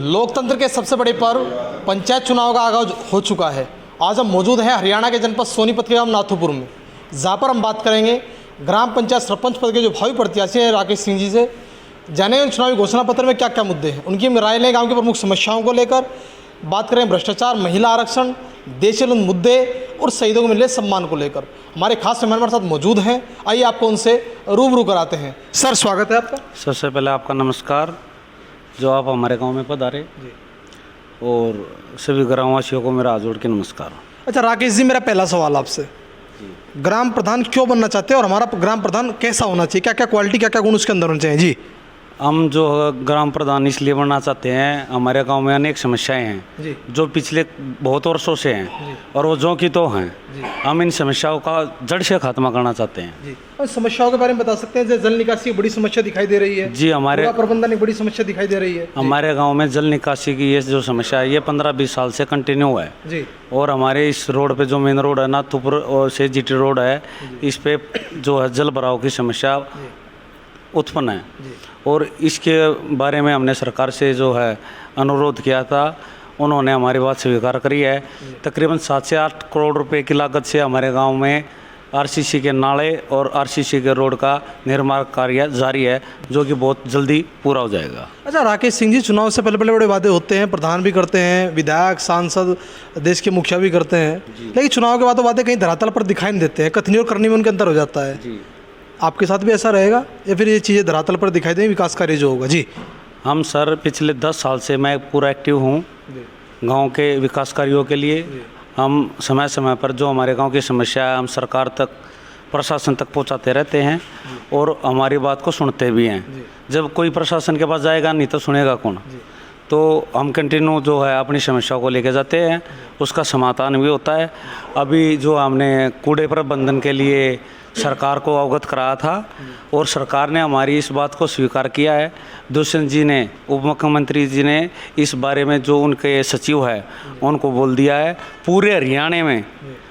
लोकतंत्र के सबसे बड़े पर्व पंचायत चुनाव का आगाज हो चुका है। आज हम मौजूद हैं हरियाणा के जनपद सोनीपत के गांव नाथुपुर में, जहां पर हम बात करेंगे ग्राम पंचायत सरपंच पद के जो भावी प्रत्याशी हैं राकेश सिंह जी से। जानेंगे चुनावी घोषणा पत्र में क्या क्या मुद्दे हैं, उनकी हम राय लें गाँव की प्रमुख समस्याओं को लेकर। बात करें भ्रष्टाचार, महिला आरक्षण, देशहित मुद्दे और शहीदों को मिले सम्मान को लेकर। हमारे खास मेहमान हमारे साथ मौजूद हैं, आइए आपको उनसे रूबरू कराते हैं। सर, स्वागत है आपका। सबसे पहले आपका नमस्कार, जो आप हमारे गांव में पधारे, और सभी ग्रामवासियों को मेरा हाथ जोड़ के नमस्कार। अच्छा राकेश जी, मेरा पहला सवाल आपसे, ग्राम प्रधान क्यों बनना चाहते हैं और हमारा ग्राम प्रधान कैसा होना चाहिए, क्या क्या क्वालिटी, क्या क्या गुण उसके अंदर होने चाहिए? जी, हम जो ग्राम प्रधान इसलिए बनना चाहते हैं, हमारे गांव में अनेक समस्याएं हैं जो पिछले बहुत वर्षों से हैं और वो जो की तो हैं। हम इन समस्याओं का जड़ से खात्मा करना चाहते हैं। जी, और समस्याओं के बारे में बता सकते हैं? जैसे जल निकासी की बड़ी समस्या दिखाई दे रही है। जी, हमारे प्रबंधन की बड़ी समस्या दिखाई दे रही है। हमारे गांव में जल निकासी की ये जो समस्या है, ये 15-20 साल से कंटिन्यू है जी। और हमारे इस रोड पे जो मेन रोड है नाथुपुर और से जीटी रोड है, इस पे जो है जल भराव की समस्या उत्पन्न है। और इसके बारे में हमने सरकार से जो है अनुरोध किया था, उन्होंने हमारी बात स्वीकार करी है। तकरीबन 7 से 8 करोड़ रुपए की लागत से हमारे गांव में आरसीसी के नाले और आरसीसी के रोड का निर्माण कार्य जारी है, जो कि बहुत जल्दी पूरा हो जाएगा। अच्छा राकेश सिंह जी, चुनाव से पहले बड़े वादे होते हैं, प्रधान भी करते हैं, विधायक, सांसद, देश के मुखिया भी करते हैं, लेकिन चुनाव के बाद वादे कहीं धरातल पर दिखाई नहीं देते हैं, कथनी और करनी में उनके अंतर हो जाता है। जी, आपके साथ भी ऐसा रहेगा या फिर ये चीज़ें धरातल पर दिखाई दें, विकास कार्य जो होगा? जी, हम सर पिछले 10 साल से मैं पूरा एक्टिव हूँ गांव के विकास कार्यों के लिए। हम समय समय पर जो हमारे गांव की समस्या है, हम सरकार तक, प्रशासन तक पहुंचाते रहते हैं और हमारी बात को सुनते भी हैं। जब कोई प्रशासन के पास जाएगा नहीं तो सुनेगा कौन? तो हम कंटिन्यू जो है अपनी समस्याओं को लेके जाते हैं, उसका समाधान भी होता है। अभी जो हमने कूड़े प्रबंधन के लिए सरकार को अवगत कराया था और सरकार ने हमारी इस बात को स्वीकार किया है। दुष्यंत जी ने, उप मुख्यमंत्री जी ने इस बारे में जो उनके सचिव है उनको बोल दिया है। पूरे हरियाणा में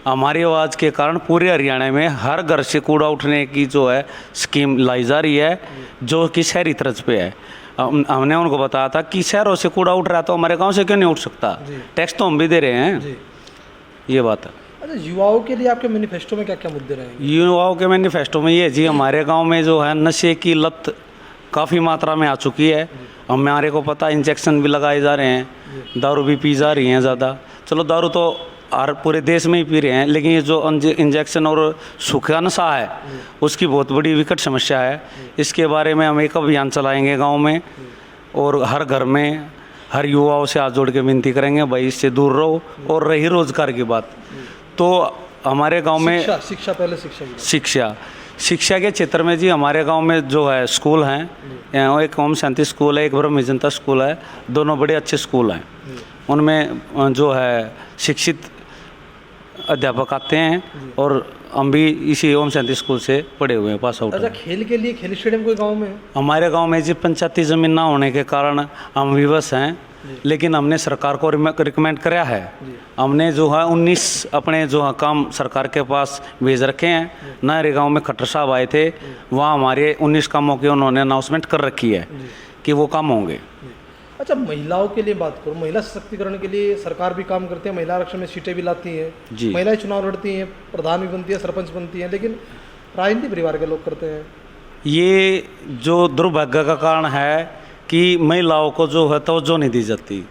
हमारी आवाज़ के कारण पूरे हरियाणा में हर घर से कूड़ा उठने की जो है स्कीम लाई जा रही है, जो कि शहरी तर्ज पे है। हमने उनको बताया था कि शहरों से कूड़ा उठ रहा है तो हमारे गाँव से क्यों नहीं उठ सकता, टैक्स तो हम भी दे रहे हैं। ये बात है। अच्छा, युवाओं के लिए आपके मैनिफेस्टो में क्या क्या मुद्दे रहेंगे? युवाओं के मैनिफेस्टो में ये जी, हमारे गांव में जो है नशे की लत काफ़ी मात्रा में आ चुकी है। हमारे को पता, इंजेक्शन भी लगाए जा रहे हैं, दारू भी पी जा रही हैं ज़्यादा। चलो दारू तो हर पूरे देश में ही पी रहे हैं, लेकिन ये जो इंजेक्शन और सूखा नशा है उसकी बहुत बड़ी विकट समस्या है। इसके बारे में हम एक अभियान चलाएँगे गाँव में और हर घर में हर युवाओं से हाथ जोड़ के विनती करेंगे, भाई इससे दूर रहो। और रही रोजगार की बात, तो हमारे गांव में शिक्षा पहले शिक्षा के क्षेत्र में जी, हमारे गांव में जो है स्कूल हैं, एक ओम शांति स्कूल है, एक ब्रह्म विजंता स्कूल है, दोनों बड़े अच्छे स्कूल हैं। उनमें जो है शिक्षित अध्यापक आते हैं और हम भी इसी ओम शांति स्कूल से पढ़े हुए हैं, पास आउट। अच्छा, खेल के लिए खेल स्टेडियम कोई गाँव में है? हमारे गाँव में जी पंचायती ज़मीन ना होने के कारण हम विवश हैं, लेकिन हमने सरकार को रिकमेंड कराया है। हमने जो है 19 अपने जो है काम सरकार के पास भेज रखे हैं। नहरे गांव में खट्टर साहब आए थे, वहाँ हमारे 19 कामों की उन्होंने अनाउंसमेंट कर रखी है कि वो काम होंगे। अच्छा, महिलाओं के लिए बात करूँ, महिला सशक्तिकरण के लिए सरकार भी काम करती है, महिला आरक्षण में सीटें भी लाती हैं, महिलाएं चुनाव लड़ती हैं, प्रधान भी बनती है, सरपंच बनती हैं, लेकिन राजनीतिक परिवार के लोग करते हैं। ये जो दुर्भाग्य का कारण है कि महिलाओं को जो है तवज्जो नहीं दी जाती।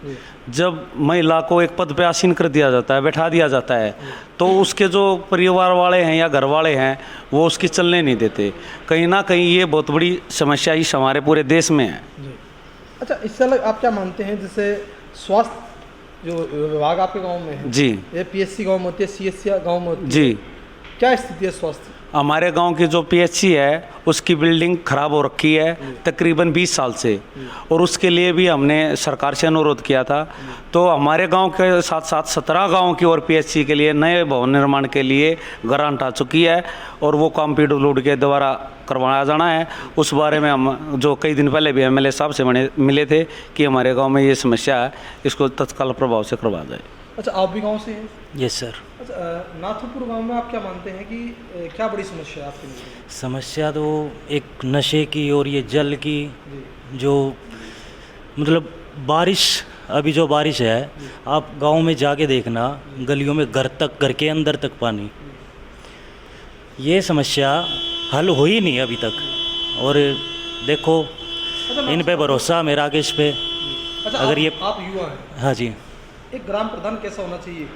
जब महिला को एक पद पे आसीन कर दिया जाता है, बैठा दिया जाता है, तो उसके जो परिवार वाले हैं या घर वाले हैं वो उसकी चलने नहीं देते। कहीं ना कहीं ये बहुत बड़ी समस्या इस हमारे पूरे देश में है। अच्छा, इससे अलग आप क्या मानते हैं, जैसे स्वास्थ्य जो विभाग आपके गाँव में है जी, ये PSC गाँव में होती है, CSC गाँव में होती है जी, क्या स्थिति है स्वास्थ्य? हमारे गांव की जो PHC है उसकी बिल्डिंग ख़राब हो रखी है तकरीबन 20 साल से, और उसके लिए भी हमने सरकार से अनुरोध किया था। तो हमारे गांव के साथ साथ 17 गाँव की और PHC के लिए नए भवन निर्माण के लिए ग्रांट आ चुकी है और वो काम PWD के द्वारा करवाया जाना है। उस बारे में हम जो कई दिन पहले भी MLA साहब से मिले थे कि हमारे गाँव में ये समस्या है, इसको तत्काल प्रभाव से करवा जाए। अच्छा, आप भी गांव से हैं? Yes sir. अच्छा, नाथुपुर गांव में आप क्या मानते हैं कि क्या बड़ी समस्या है आपके लिए? समस्या तो एक नशे की और ये जल की, जो मतलब बारिश अभी जो बारिश है, आप गांव में जाके देखना, गलियों में घर के अंदर तक पानी। ये समस्या हल हुई नहीं अभी तक। और देखो, इन पे भरोसा मेरा राकेश पे। अगर ये आप युवा हैं, हाँ जी, एक ग्राम प्रधान कैसा होना चाहिए?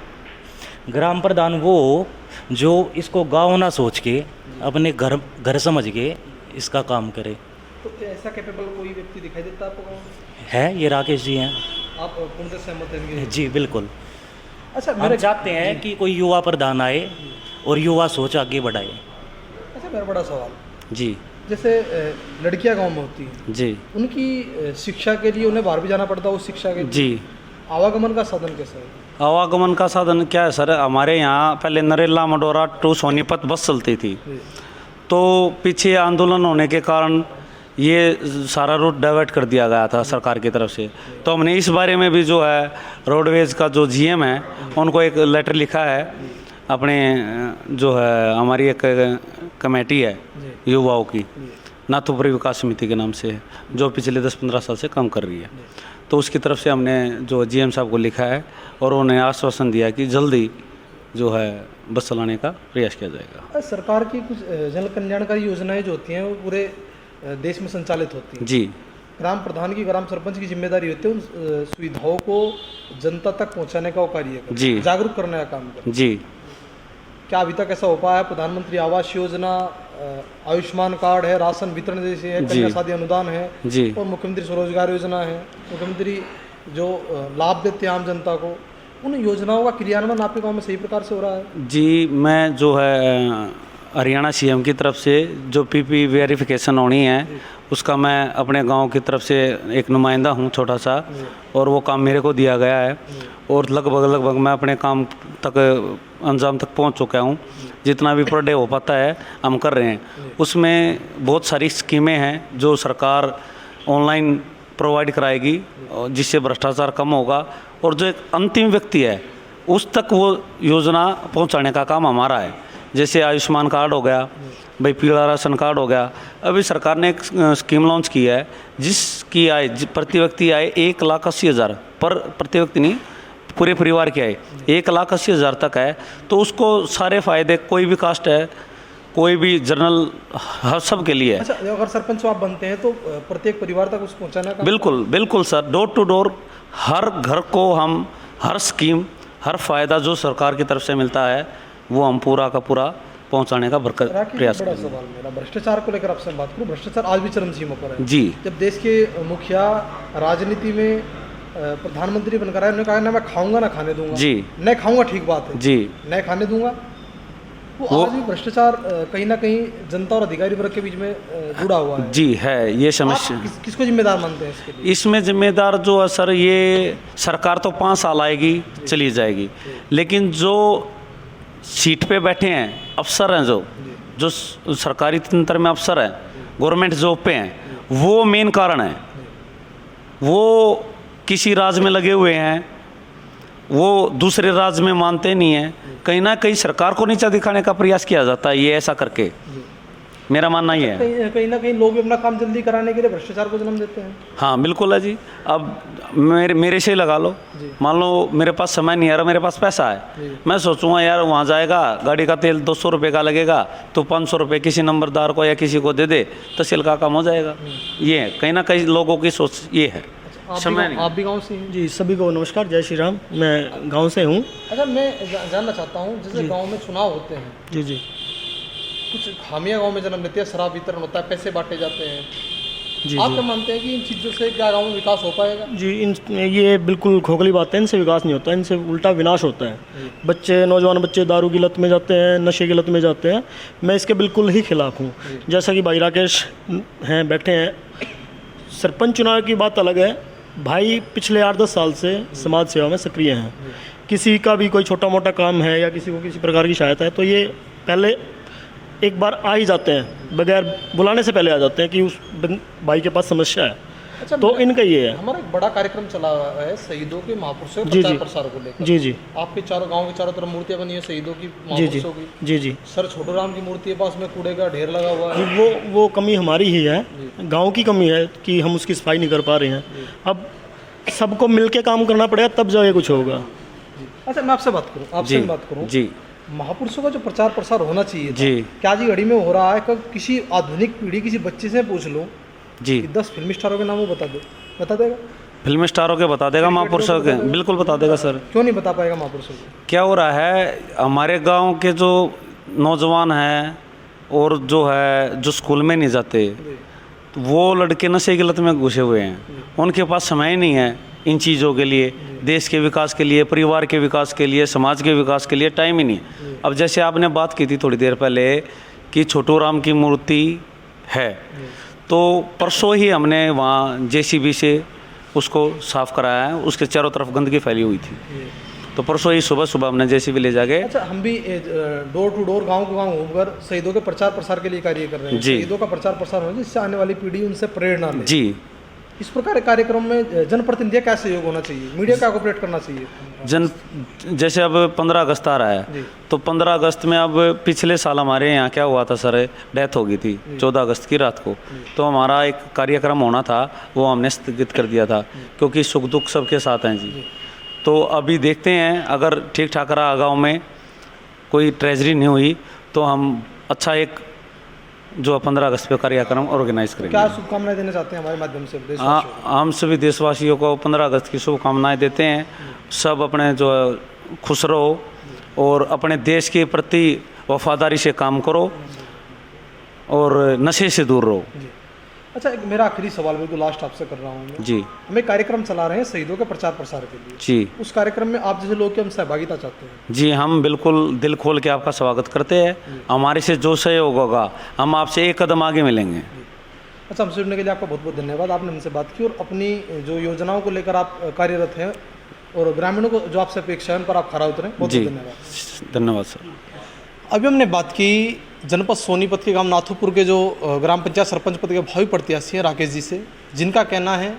ग्राम प्रधान वो जो इसको गांव ना सोच के अपने घर समझ के इसका काम करे। तो ऐसा कैपेबल कोई व्यक्ति दिखाई देता है आपको गाँव में? है, ये राकेश जी हैं। आप पूर्णतः सहमत हैं इनके? जी बिल्कुल। अच्छा, हम चाहते हैं कि कोई युवा प्रधान आए और युवा सोच आगे बढ़ाए। अच्छा, मेरा बड़ा सवाल, जी जैसे लड़कियां गांव में होती हैं, जी उनकी शिक्षा के लिए उन्हें बाहर भी जाना पड़ता है उस शिक्षा के लिए। जी। आवागमन का साधन कैसा है? आवागमन का साधन क्या है सर, हमारे यहाँ पहले नरेला मडोरा टू सोनीपत बस चलती थी, तो पीछे आंदोलन होने के कारण ये सारा रूट डाइवर्ट कर दिया गया था सरकार की तरफ से। तो हमने इस बारे में भी जो है रोडवेज़ का जो जीएम है उनको एक लेटर लिखा है, अपने जो है हमारी एक कमेटी है युवाओं की, नाथुपुरी विकास समिति के नाम से है, जो पिछले 10-15 साल से काम कर रही है। तो उसकी तरफ से हमने जो जीएम साहब को लिखा है और उन्हें आश्वासन दिया कि जल्दी जो है बस चलाने का प्रयास किया जाएगा। सरकार की कुछ जन कल्याणकारी योजनाएं जो होती हैं वो पूरे देश में संचालित होती हैं। जी। ग्राम प्रधान की, ग्राम सरपंच की जिम्मेदारी होती है उन सुविधाओं को जनता तक पहुंचाने का वो कार्य करें, जी, जागरूक करने का काम करें। जी। क्या अभी तक ऐसा हो पाया है? प्रधानमंत्री आवास योजना, आयुष्मान कार्ड है, राशन वितरण जैसे है, कन्या शादी अनुदान है, जी, और मुख्यमंत्री स्वरोजगार योजना है, मुख्यमंत्री जो लाभ देते हैं आम जनता को, उन योजनाओं का क्रियान्वयन आपके गांव में सही प्रकार से हो रहा है? जी, मैं जो है हरियाणा सीएम की तरफ से जो पीपी वेरिफिकेशन होनी है उसका मैं अपने गांव की तरफ से एक नुमाइंदा हूं छोटा सा, और वो काम मेरे को दिया गया है और लगभग मैं अपने काम तक अंजाम तक पहुंच चुका हूं। जितना भी पर डे हो पाता है हम कर रहे हैं। उसमें बहुत सारी स्कीमें हैं जो सरकार ऑनलाइन प्रोवाइड कराएगी जिससे भ्रष्टाचार कम होगा, और जो एक अंतिम व्यक्ति है उस तक वो योजना पहुंचाने का काम हमारा है। जैसे आयुष्मान कार्ड हो गया, भाई पीला राशन कार्ड हो गया। अभी सरकार ने एक स्कीम लॉन्च की है जिसकी आय प्रति व्यक्ति आय 1,80,000 पर प्रति व्यक्ति नहीं, पूरे परिवार की आय 1,80,000 तक है। तो उसको सारे फायदे, कोई भी कास्ट है, कोई भी जनरल, हर सब के लिए है। अच्छा, अगर सरपंच आप बनते हैं तो प्रत्येक परिवार तक उसको पहुंचाना का? बिल्कुल बिल्कुल सर, डोर टू डोर हर घर को हम हर स्कीम, हर फायदा जो सरकार की तरफ से मिलता है वो हम पूरा का पूरा पहुंचाने का प्रयास बड़ा करेंगे। सवाल मेरा भ्रष्टाचार को लेकर आपसे बात करूं। भ्रष्टाचार आज भी चरम सीमा पर है। जी। जब देश के मुखिया राजनीति में प्रधानमंत्री बनकर आए, उन्होंने कहा ना मैं खाऊंगा ना खाने दूंगा। जी। नहीं खाऊंगा ठीक बात है, जी, नहीं खाने दूंगा। वो आज भी भ्रष्टाचार कहीं ना कहीं जनता और अधिकारी वर्ग के बीच में जुड़ा हुआ है। जी है ये समस्या। किसको जिम्मेदार मानते हैं इसके लिए? इसमें जिम्मेदार जो है सर, ये सरकार तो 5 साल आएगी चली जाएगी, लेकिन जो सीट पे बैठे हैं अफसर हैं, जो सरकारी तंत्र में अफसर हैं, गवर्नमेंट जॉब पे हैं, वो मेन कारण है। वो किसी राज्य में लगे हुए हैं, वो दूसरे राज्य में मानते नहीं हैं। कहीं ना कहीं सरकार को नीचा दिखाने का प्रयास किया जाता है ये ऐसा करके, मेरा मानना ये है। कहीं ना कहीं लोग भी अपना काम जल्दी कराने के लिए भ्रष्टाचार को जन्म देते हैं। हाँ बिल्कुल है जी। अब मेरे से ही लगा लो, मान लो मेरे पास समय नहीं है, मेरे पास पैसा है, मैं सोचूंगा यार वहाँ जाएगा, गाड़ी का तेल 200 रुपये का लगेगा, तो 500 रुपये किसी नंबरदार को या किसी को दे दे, तहसील का काम हो जाएगा। ये है, कहीं ना कहीं लोगों की सोच ये है। समय नहीं। आप भी गांव से हैं? जी, सभी को नमस्कार, जय श्री राम। मैं गांव से हूँ। अच्छा, मैं जानना चाहता हूँ, जैसे गांव में चुनाव होते हैं, जी जी, कुछ खामियां गांव में जन्म लेती है, शराब वितरण होता है, पैसे बांटे जाते हैं। जी आप जी क्या मानते हैं कि इन चीज़ों से क्या गांव में विकास हो पाएगा? जी, ये बिल्कुल खोखली बात है। इनसे विकास नहीं होता, इनसे उल्टा विनाश होता है। बच्चे, नौजवान बच्चे दारू की लत में जाते हैं, नशे की लत में जाते हैं। मैं इसके बिल्कुल ही खिलाफ हूँ। जैसा कि भाई राकेश हैं बैठे हैं, सरपंच चुनाव की बात अलग है। भाई पिछले 8-10 साल से समाज सेवा में सक्रिय हैं। किसी का भी कोई छोटा मोटा काम है या किसी को किसी प्रकार की सहायता है तो ये पहले एक बार आ ही जाते हैं, बगैर बुलाने से पहले आ जाते हैं कि उस भाई के पास समस्या है। अच्छा, तो इनका ये है। हमारा एक बड़ा कार्यक्रम चला हुआ है शहीदों के महापुरुषों के जी, प्रचार जी। प्रसार को लेकर। जी जी आपके चारों गांव के चारों तरफ मूर्तियां बनी है शहीदों की, जी जी महापुरुषों की। जी जी सर छोटू राम की मूर्ति है, पास में कूड़े का ढेर लगा हुआ है। वो कमी हमारी ही है, गांव की कमी है कि हम उसकी सफाई नहीं कर पा रहे हैं। अब सबको मिलके काम करना पड़ेगा, तब जाके कुछ होगा। अच्छा, मैं आपसे बात करूँ, आपसे बात करूँ, जी महापुरुषों का जो प्रचार प्रसार होना चाहिए था, जी क्या आज ये घड़ी में हो रहा है? कब किसी आधुनिक पीढ़ी किसी बच्चे से पूछ लो जी, कि 10 फिल्मी स्टारों के नाम वो बता देगा? फिल्म स्टारों के बता देगा, महापुरुषों के बिल्कुल बता देगा सर। क्यों नहीं बता पाएगा महापुरुषों को? क्या हो रहा है, हमारे गांव के जो नौजवान हैं और जो है जो स्कूल में नहीं जाते, वो लड़के नशे की लत में घुसे हुए हैं। उनके पास समय नहीं है इन चीज़ों के लिए, देश के विकास के लिए, परिवार के विकास के लिए, समाज के विकास के लिए टाइम ही नहीं है। अब जैसे आपने बात की थी थोड़ी देर पहले कि छोटू राम की मूर्ति है, तो परसों ही हमने वहाँ जेसीबी से उसको साफ़ कराया है, उसके चारों तरफ गंदगी फैली हुई थी। तो परसों ही सुबह सुबह हमने जेसीबी ले जाके, अच्छा, हम भी डोर टू डोर गांव घूमकर शहीदों के प्रचार प्रसार के लिए कार्य कर रहे हैं। जी। शहीदों का प्रचार प्रसार हो जिससे आने वाली पीढ़ी उनसे प्रेरणा ले। जी इस प्रकार के कार्यक्रम में जनप्रतिनिधि का सहयोग होना चाहिए, मीडिया का कोऑपरेट करना चाहिए। जैसे अब 15 अगस्त आ रहा है, तो 15 अगस्त में अब पिछले साल हमारे यहाँ क्या हुआ था सर, डेथ हो गई थी 14 अगस्त की रात को। तो हमारा एक कार्यक्रम होना था, वो हमने स्थगित कर दिया था, क्योंकि सुख दुख सबके साथ हैं जी। तो अभी देखते हैं, अगर ठीक ठाक रहा गाँव में, कोई ट्रेजरी नहीं हुई, तो हम अच्छा एक जो 15 अगस्त पे कार्यक्रम ऑर्गेनाइज करेंगे। क्या शुभकामनाएं देना चाहते हैं हमारे माध्यम से देशवासियों को? हम सभी देशवासियों को 15 अगस्त की शुभकामनाएं देते हैं। सब अपने जो खुश रहो और अपने देश के प्रति वफादारी से काम करो और नशे से दूर रहो। अच्छा, एक मेरा आखिरी सवाल बिल्कुल लास्ट आपसे कर रहा हूँ मैं। जी हम एक कार्यक्रम चला रहे हैं शहीदों के प्रचार प्रसार के लिए। जी उस कार्यक्रम में आप जैसे लोग की हम सहभागिता चाहते हैं। जी, हम बिल्कुल दिल खोल के आपका स्वागत करते हैं। हमारे से जो सहयोग होगा, हम आपसे एक कदम आगे मिलेंगे। अच्छा, हमसे जुड़ने के लिए आपका बहुत बहुत धन्यवाद। आपने हमसे बात की और अपनी जो योजनाओं को लेकर आप कार्यरत हैं और ग्रामीणों को जो आपसे अपेक्षा है उन पर आप खरा उतरें। बहुत जी बहुत धन्यवाद। धन्यवाद सर। अभी हमने बात की जनपद सोनीपत के गांव नाथुपुर के जो ग्राम पंचायत सरपंच पद के भावी प्रत्याशी हैं राकेश जी से, जिनका कहना है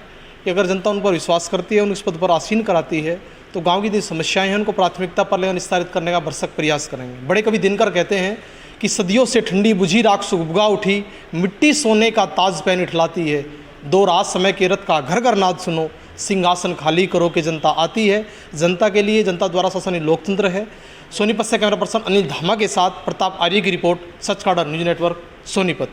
कि अगर जनता उन पर विश्वास करती है, उन इस पद पर आसीन कराती है, तो गांव की जो समस्याएं हैं उनको प्राथमिकता पर लेकर निस्तारित करने का भरसक प्रयास करेंगे। बड़े कवि दिनकर कहते हैं कि सदियों से ठंडी बुझी राख सुबगा उठी, मिट्टी सोने का ताज पहन इठलाती है, दो रात समय के रथ का घर घर नाद सुनो, सिंहासन खाली करो कि जनता आती है। जनता के लिए जनता द्वारा शासन ही लोकतंत्र है। सोनीपत से कैमरा पर्सन अनिल धामा के साथ प्रताप आर्य की रिपोर्ट, सच का न्यूज़ नेटवर्क, सोनीपत।